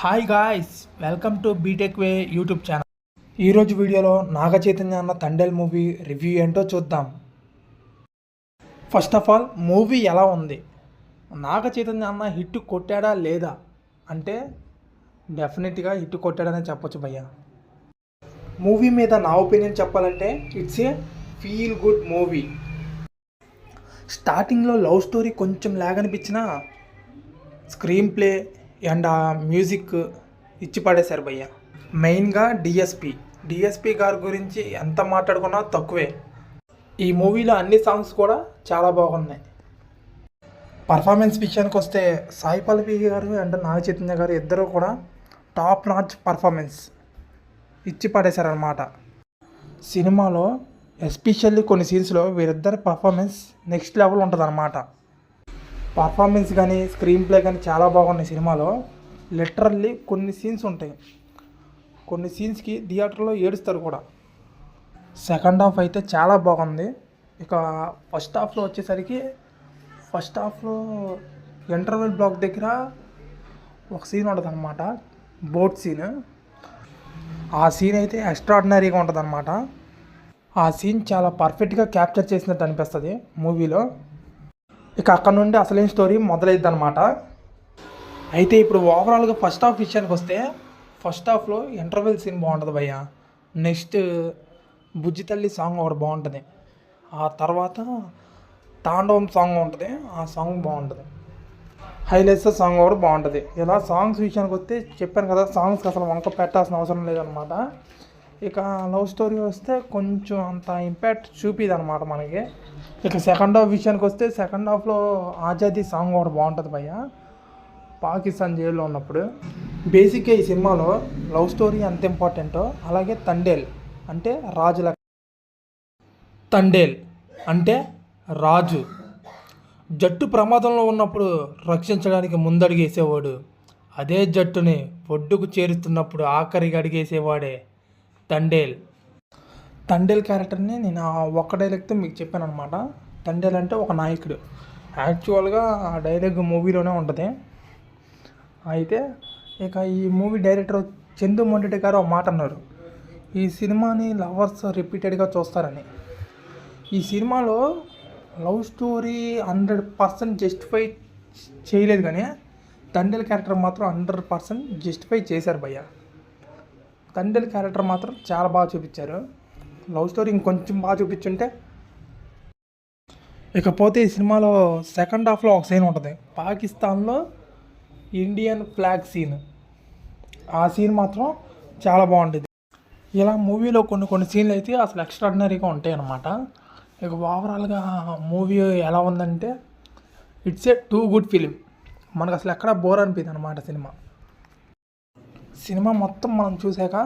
Hi guys, welcome to BTech way YouTube channel. ఈరోజు వీడియోలో నాగ చైతన్య అన్న తండేల్ మూవీ రివ్యూ ఏంటో చూద్దాం. ఫస్ట్ ఆఫ్ ఆల్ మూవీ ఎలా ఉంది, నాగ చైతన్య అన్న హిట్ కొట్టాడా లేదా అంటే డెఫినెట్గా హిట్ కొట్టాడనే చెప్పొచ్చు భయ్య. మూవీ మీద నా ఒపీనియన్ చెప్పాలంటే it's a feel good movie. స్టార్టింగ్లో లవ్ స్టోరీ కొంచెం లాగ్ అనిపించినా స్క్రీన్ ప్లే అండ్ ఆ మ్యూజిక్ ఇచ్చి పడేశారు భయ్య. మెయిన్గా డిఎస్పి గారి గురించి ఎంత మాట్లాడుకున్నా తక్కువే. ఈ మూవీలో అన్ని సాంగ్స్ కూడా చాలా బాగున్నాయి. పర్ఫార్మెన్స్ విషయానికి వస్తే సాయి పల్లవి గారు అండ్ నాగ చైతన్య గారు ఇద్దరు కూడా టాప్ నాచ్ పర్ఫార్మెన్స్ ఇచ్చి పడేశారనమాట. సినిమాలో ఎస్పెషల్లీ కొన్ని సీన్స్లో వీరిద్దరి పర్ఫార్మెన్స్ నెక్స్ట్ లెవెల్ ఉంటుంది అనమాట. పర్ఫార్మెన్స్ కానీ స్క్రీన్ ప్లే కానీ చాలా బాగున్నాయి. సినిమాలో లిటరల్లీ కొన్ని సీన్స్ ఉంటాయి, కొన్ని సీన్స్కి థియేటర్లో ఏడుస్తారు కూడా. సెకండ్ హాఫ్ అయితే చాలా బాగుంది. ఇక ఫస్ట్ హాఫ్లో వచ్చేసరికి ఇంటర్వెల్ బ్లాక్ దగ్గర ఒక సీన్ ఉంటుంది అనమాట, బోట్ సీన్. ఆ సీన్ అయితే ఎక్స్ట్రాడినరీగా ఉంటుంది అనమాట. ఆ సీన్ చాలా పర్ఫెక్ట్గా క్యాప్చర్ చేసినట్టు అనిపిస్తుంది మూవీలో. ఇక అక్కడ నుండి అసలైన స్టోరీ మొదలైద్ది అనమాట. అయితే ఇప్పుడు ఓవరాల్గా ఫస్ట్ హాఫ్ విషయానికి వస్తే ఫస్ట్ హాఫ్లో ఇంటర్వెల్ సీన్ బాగుంటుంది భయ్య. నెక్స్ట్ బుజ్జి తల్లి సాంగ్ ఒకటి బాగుంటుంది. ఆ తర్వాత తాండవం సాంగ్ ఉంటుంది, ఆ సాంగ్ బాగుంటుంది. హైలైట్స్ సాంగ్ కూడా బాగుంటుంది. ఇలా సాంగ్స్ విషయానికి వస్తే చెప్పాను కదా, సాంగ్స్కి అసలు వంక పెట్టాల్సిన అవసరం లేదనమాట. ఇక లవ్ స్టోరీ వస్తే కొంచెం అంత ఇంపాక్ట్ చూపిది అనమాట మనకి. ఇక సెకండ్ హాఫ్ విషయానికి వస్తే సెకండ్ హాఫ్లో ఆజాదీ సాంగ్ ఒకటి బాగుంటుంది భయ్య, పాకిస్తాన్ జైల్లో ఉన్నప్పుడు. బేసిక్గా ఈ సినిమాలో లవ్ స్టోరీ ఎంత ఇంపార్టెంటో అలాగే తండేల్ అంటే తండేల్ అంటే రాజు జట్టు ప్రమాదంలో ఉన్నప్పుడు రక్షించడానికి ముందడుగేసేవాడు. అదే జట్టుని ఒడ్డుకు చేరుతున్నప్పుడు ఆఖరికి అడిగేసేవాడే తండేల్ క్యారెక్టర్ని నేను ఒక్క డైలాగ్తో మీకు చెప్పాను అనమాట. తండేల్ అంటే ఒక నాయకుడు. యాక్చువల్గా ఆ డైలాగ్ మూవీలోనే ఉంటుంది. అయితే ఇక ఈ మూవీ డైరెక్టర్ చందు మొండెటి గారు ఒక మాట అన్నారు, ఈ సినిమాని లవర్స్ రిపీటెడ్గా చూస్తారని. ఈ సినిమాలో లవ్ స్టోరీ 100% జస్టిఫై చేయలేదు, కానీ తండేల్ క్యారెక్టర్ మాత్రం 100% జస్టిఫై చేశారు భయ్య. తండేల్ క్యారెక్టర్ మాత్రం చాలా బాగా చూపించారు. లవ్ స్టోరీ ఇంకొంచెం బాగా చూపించుంటే. ఇకపోతే ఈ సినిమాలో సెకండ్ హాఫ్లో ఒక సీన్ ఉంటుంది, పాకిస్తాన్లో ఇండియన్ ఫ్లాగ్ సీన్. ఆ సీన్ మాత్రం చాలా బాగుంటుంది. ఇలా మూవీలో కొన్ని సీన్లు అయితే అసలు ఎక్స్ట్రాడినరీగా ఉంటాయి అన్నమాట. ఇక ఓవరాల్గా మూవీ ఎలా ఉందంటే it's a too good film. మనకు అసలు ఎక్కడ బోర్ అనిపించింది అనమాట. సినిమా మొత్తం మనం చూసాక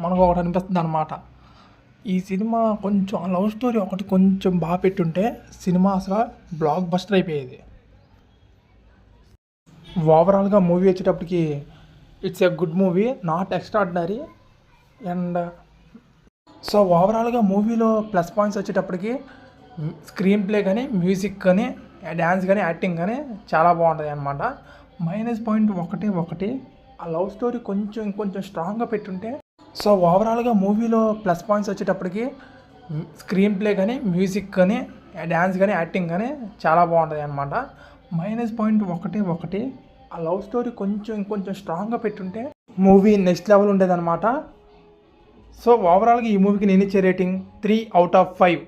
మనకు ఒకటి అనిపిస్తుంది అనమాట, ఈ సినిమా కొంచెం లవ్ స్టోరీ ఒకటి కొంచెం బాగా పెట్టుంటే సినిమా అసలు బ్లాక్ బస్టర్ అయిపోయేది. ఓవరాల్గా మూవీ వచ్చేటప్పటికి it's a good movie, not extraordinary. And so ఓవరాల్గా మూవీలో ప్లస్ పాయింట్స్ వచ్చేటప్పటికి స్క్రీన్ ప్లే కానీ, మ్యూజిక్ కానీ, డ్యాన్స్ కానీ, యాక్టింగ్ కానీ చాలా బాగుంటుంది అనమాట. మైనస్ పాయింట్ ఒకటి ఆ లవ్ స్టోరీ ఇంకొంచెం స్ట్రాంగ్గా పెట్టుంటే. సో ఓవరాల్గా మూవీలో ప్లస్ పాయింట్స్ వచ్చేటప్పటికి స్క్రీన్ ప్లే కానీ, మ్యూజిక్ కానీ, డ్యాన్స్ కానీ, యాక్టింగ్ కానీ చాలా బాగుంటుంది అనమాట. మైనస్ పాయింట్ ఒకటి ఆ లవ్ స్టోరీ ఇంకొంచెం స్ట్రాంగ్గా పెట్టుంటే మూవీ నెక్స్ట్ లెవెల్ ఉండేదన్నమాట. సో ఓవరాల్గా ఈ మూవీకి నేను ఇచ్చే rating 3/5.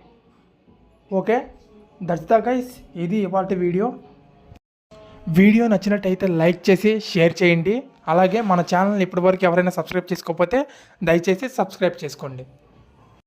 Okay, that's the guys. ఇది ఇవాల్టి వీడియో నచ్చినట్టయితే లైక్ చేసి షేర్ చేయండి. అలాగే మన ఛానల్ని ఇప్పటివరకు ఎవరైనా సబ్స్క్రైబ్ చేసుకోకపోతే దయచేసి సబ్స్క్రైబ్ చేసుకోండి.